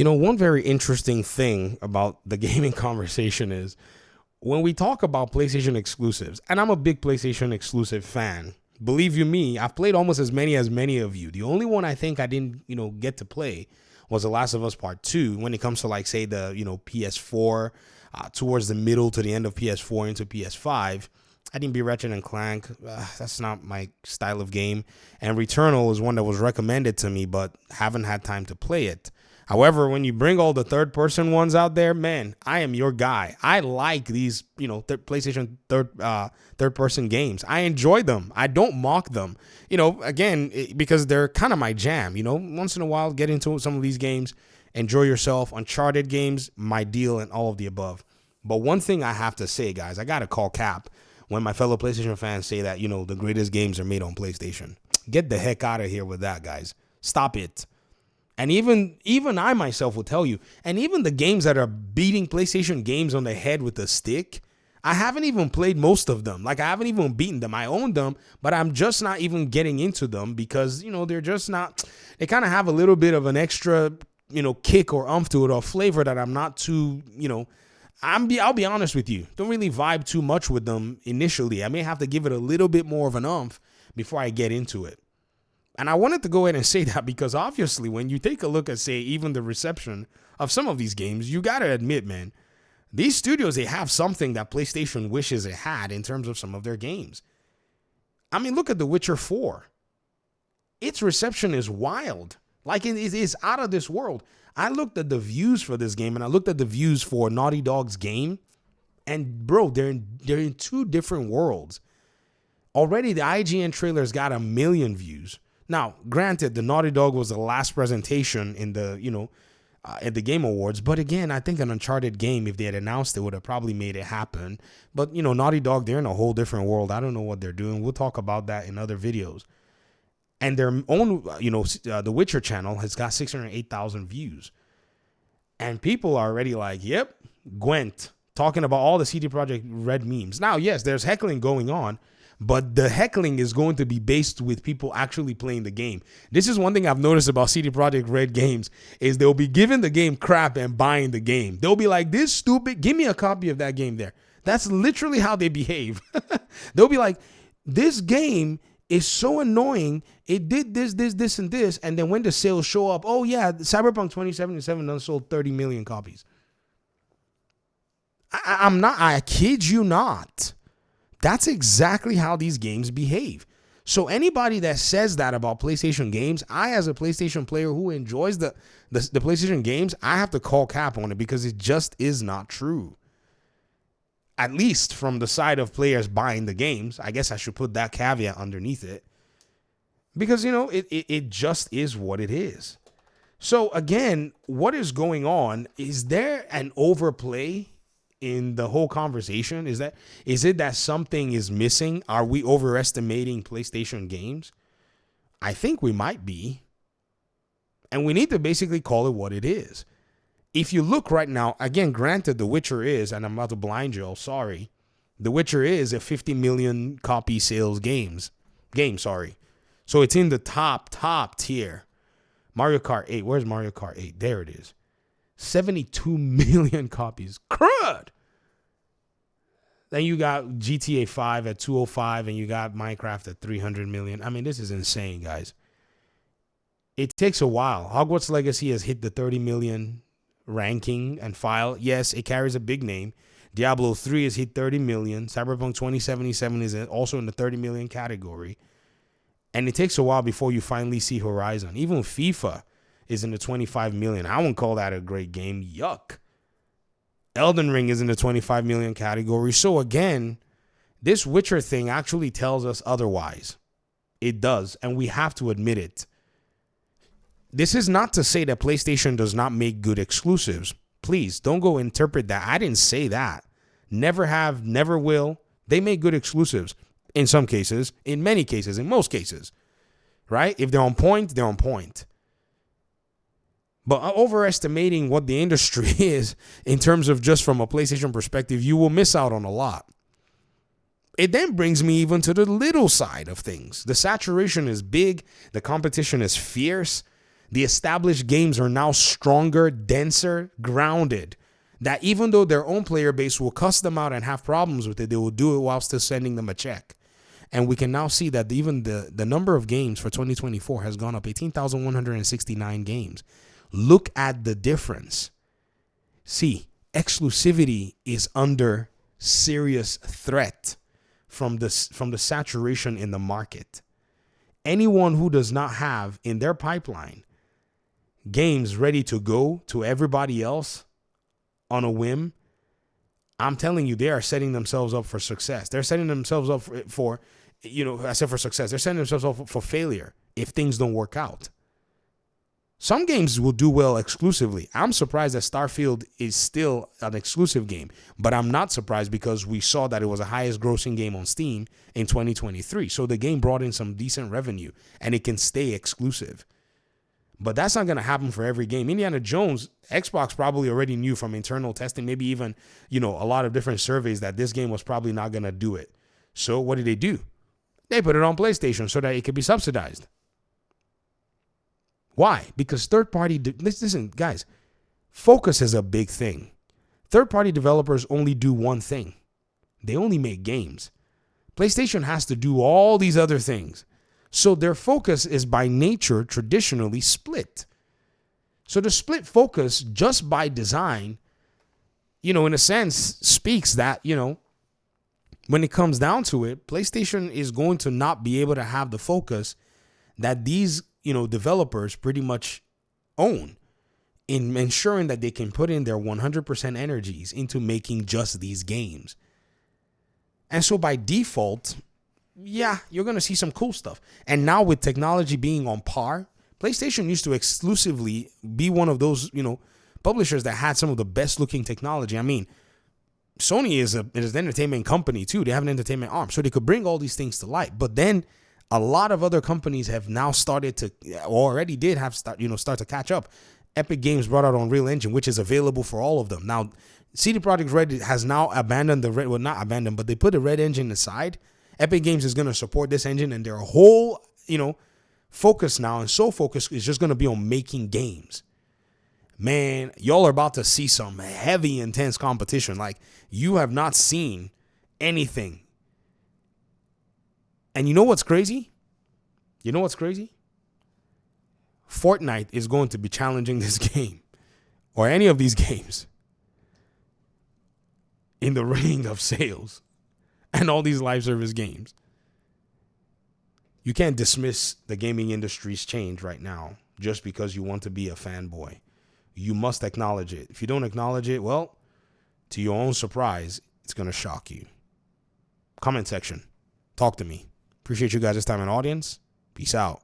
One very interesting thing about the gaming conversation is when we talk about PlayStation exclusives, and I'm a big PlayStation exclusive fan. Believe you me, I've played almost as many of you. The only one I think I didn't, get to play was The Last of Us Part 2 when it comes to like say the, PS4 towards the middle to the end of PS4 into PS5. I didn't beat Ratchet and Clank. That's not my style of game. And Returnal is one that was recommended to me, but haven't had time to play it. However, when you bring all the third-person ones out there, man, I am your guy. I like these, PlayStation third-person games. I enjoy them. I don't mock them. Again, because they're kind of my jam. Once in a while, get into some of these games, enjoy yourself. Uncharted games, my deal, and all of the above. But one thing I have to say, guys, I got to call cap when my fellow PlayStation fans say that, the greatest games are made on PlayStation. Get the heck out of here with that, guys. Stop it. And even I myself will tell you, and even the games that are beating PlayStation games on the head with a stick, I haven't even played most of them. Like, I haven't even beaten them. I own them, but I'm just not even getting into them because, they're just not, they kind of have a little bit of an extra, kick or umph to it or flavor that I'm not too, I'll be honest with you. Don't really vibe too much with them initially. I may have to give it a little bit more of an umph before I get into it. And I wanted to go ahead and say that because obviously when you take a look at, say, even the reception of some of these games, you got to admit, man, these studios, they have something that PlayStation wishes it had in terms of some of their games. I mean, look at The Witcher 4. Its reception is wild. Like, it is out of this world. I looked at the views for this game and I looked at the views for Naughty Dog's game. And, bro, they're in two different worlds. Already, the IGN trailer's got 1 million views. Now, granted, the Naughty Dog was the last presentation in the, at the Game Awards. But again, I think an Uncharted game, if they had announced it, would have probably made it happen. But, Naughty Dog, they're in a whole different world. I don't know what they're doing. We'll talk about that in other videos. And their own, the Witcher channel has got 608,000 views. And people are already like, yep, Gwent, talking about all the CD Projekt Red memes. Now, yes, there's heckling going on. But the heckling is going to be based with people actually playing the game. This is one thing I've noticed about CD Projekt Red games is they'll be giving the game crap and buying the game. They'll be like, this stupid, give me a copy of that game there. That's literally how they behave. They'll be like, this game is so annoying. It did this, and this. And then when the sales show up, oh yeah, Cyberpunk 2077 done sold 30 million copies. I kid you not. That's exactly how these games behave. So anybody that says that about PlayStation games, I as a PlayStation player who enjoys the PlayStation games, I have to call cap on it because it just is not true. At least from the side of players buying the games. I guess I should put that caveat underneath it. Because, it just is what it is. So again, what is going on? Is there an overplay in the whole conversation? Is it that something is missing? Are we overestimating PlayStation games? I think we might be. And we need to basically call it what it is. If you look right now, again, granted, The Witcher is, and I'm about to blind you all, sorry. The Witcher is a 50 million copy sales game, sorry. So it's in the top tier. Mario Kart 8, where's Mario Kart 8? There it is. 72 million copies. Crud! Then you got GTA 5 at 205 and you got Minecraft at 300 million. I mean, this is insane, guys. It takes a while. Hogwarts Legacy has hit the 30 million ranking and file. Yes, it carries a big name. Diablo 3 has hit 30 million. Cyberpunk 2077 is also in the 30 million category. And it takes a while before you finally see Horizon. Even FIFA is in the 25 million. I won't call that a great game. Yuck. Elden Ring is in the 25 million category. So again, this Witcher thing actually tells us otherwise. It does. And we have to admit it. This is not to say that PlayStation does not make good exclusives. Please don't go interpret that. I didn't say that. Never have, never will. They make good exclusives. In some cases, in many cases, in most cases. Right? If they're on point, they're on point. But overestimating what the industry is in terms of just from a PlayStation perspective, you will miss out on a lot. It then brings me even to the little side of things. The saturation is big. The competition is fierce. The established games are now stronger, denser, grounded. That even though their own player base will cuss them out and have problems with it, they will do it while still sending them a check. And we can now see that even the number of games for 2024 has gone up, 18,169 games. Look at the difference. See, exclusivity is under serious threat from the saturation in the market. Anyone who does not have in their pipeline games ready to go to everybody else on a whim, I'm telling you, they are setting themselves up for success. They're setting themselves up for success. They're setting themselves up for failure if things don't work out. Some games will do well exclusively. I'm surprised that Starfield is still an exclusive game, but I'm not surprised because we saw that it was the highest grossing game on Steam in 2023. So the game brought in some decent revenue and it can stay exclusive. But that's not going to happen for every game. Indiana Jones, Xbox probably already knew from internal testing, maybe even, a lot of different surveys that this game was probably not going to do it. So what did they do? They put it on PlayStation so that it could be subsidized. Why? Because third-party, listen, guys, focus is a big thing. Third-party developers only do one thing. They only make games. PlayStation has to do all these other things. So their focus is by nature traditionally split. So the split focus just by design, in a sense, speaks that, when it comes down to it, PlayStation is going to not be able to have the focus that these developers pretty much own in ensuring that they can put in their 100% energies into making just these games. And so by default, yeah, you're going to see some cool stuff. And now with technology being on par, PlayStation used to exclusively be one of those, publishers that had some of the best looking technology. I mean, Sony is an entertainment company too. They have an entertainment arm, so they could bring all these things to light. But then a lot of other companies have now started to, or already did have start to catch up. Epic Games brought out Unreal Engine, which is available for all of them. Now, CD Projekt Red has now abandoned the Red, well, not abandoned, but they put the Red Engine aside. Epic Games is going to support this engine, and their whole, focus now and sole focus is just going to be on making games. Man, y'all are about to see some heavy, intense competition. Like, you have not seen anything. And you know what's crazy? Fortnite is going to be challenging this game or any of these games in the ring of sales and all these live service games. You can't dismiss the gaming industry's change right now just because you want to be a fanboy. You must acknowledge it. If you don't acknowledge it, well, to your own surprise, it's going to shock you. Comment section. Talk to me. Appreciate you guys' time and audience. Peace out.